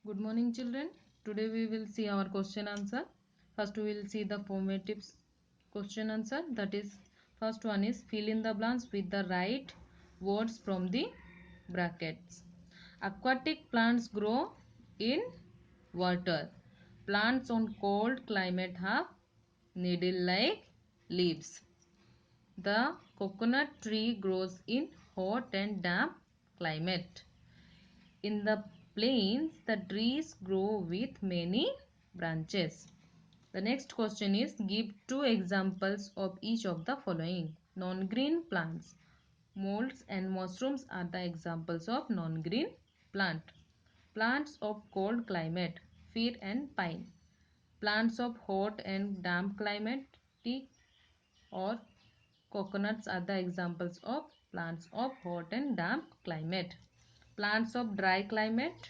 Good morning, children. Today we will see our question answer. First we will see the formative question answer. That is, first one is fill in the blanks with the right words from the brackets. Aquatic plants grow in water. Plants on cold climate have needle-like leaves. The coconut tree grows in hot and damp climate. In the plains, the trees grow with many branches. The next question is give two examples of each of the following. Non-green plants. Molds and mushrooms are the examples of non-green plant. Plants of cold climate, fir and pine. Plants of hot and damp climate, teak or coconuts are the examples of plants of hot and damp climate. Plants of dry climate,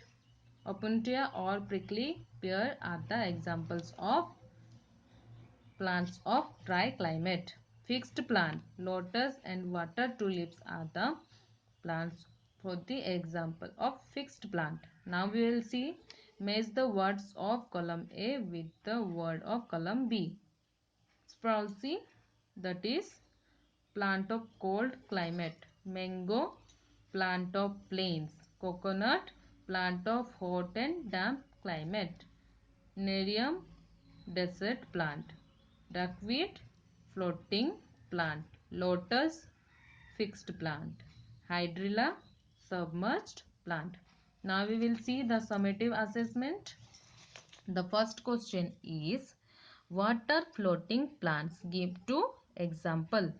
Opuntia or prickly pear are the examples of plants of dry climate. Fixed plant, lotus and water tulips are the plants for the example of fixed plant. Now we will see match the words of column A with the word of column B. Sproutsy, that is plant of cold climate. Mango, plant of plains. Coconut, plant of hot and damp climate. Nerium, desert plant. Duckweed, floating plant. Lotus, fixed plant. Hydrilla, submerged plant. Now we will see the summative assessment. The first question is, what are floating plants? Give two example.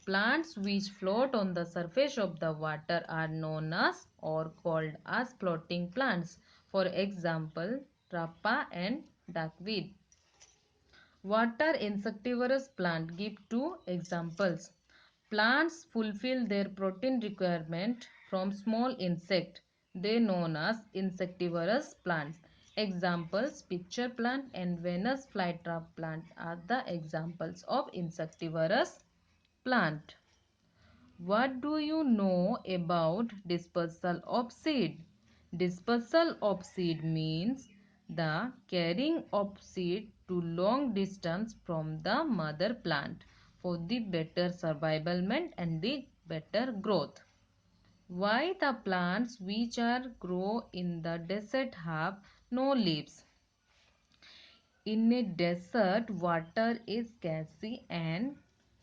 Plants which float on the surface of the water are known as or called as floating plants. For example, rapa and duckweed. Water insectivorous plant. Give two examples. Plants fulfill their protein requirement from small insect. They known as insectivorous plants. Examples, pitcher plant and Venus flytrap plant are the examples of insectivorous plant. What do you know about dispersal of seed? Dispersal of seed means the carrying of seed to long distance from the mother plant for the better survivalment and the better growth. Why the plants which are grow in the desert have no leaves? In a desert, water is scarce and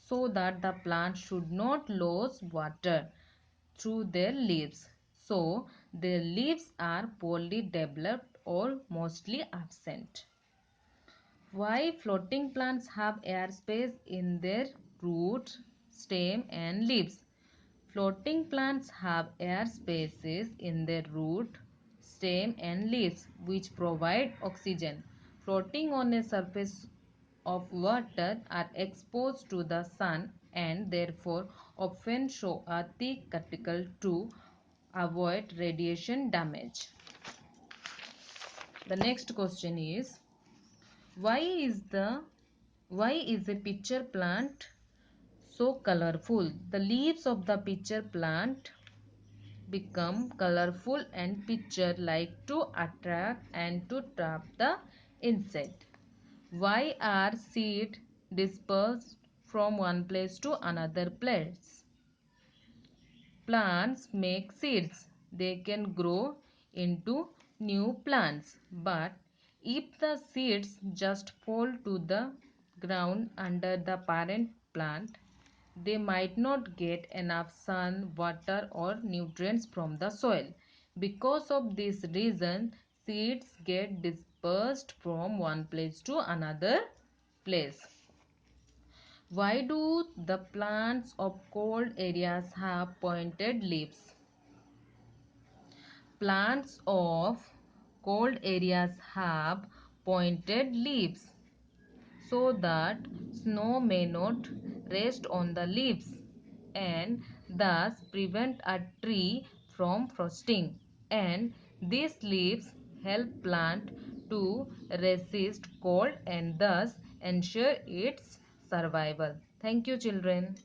so that the plant should not lose water through their leaves. So, their leaves are poorly developed or mostly absent. Why floating plants have air space in their root, stem and leaves? Floating plants have air spaces in their root, stem and leaves which provide oxygen. Floating on a surface of water are exposed to the sun and therefore often show a thick cuticle to avoid radiation damage. The next question is, why is a pitcher plant so colorful? The leaves of the pitcher plant become colorful and pitcher like to attract and to trap the insect. Why are seeds dispersed from one place to another place? Plants make seeds. They can grow into new plants. But if the seeds just fall to the ground under the parent plant, they might not get enough sun, water or nutrients from the soil. Because of this reason, seeds get dispersed from one place to another place. Why do the plants of cold areas have pointed leaves? Plants of cold areas have pointed leaves so that snow may not rest on the leaves and thus prevent a tree from frosting, and these leaves help plant to resist cold and thus ensure its survival. Thank you, children.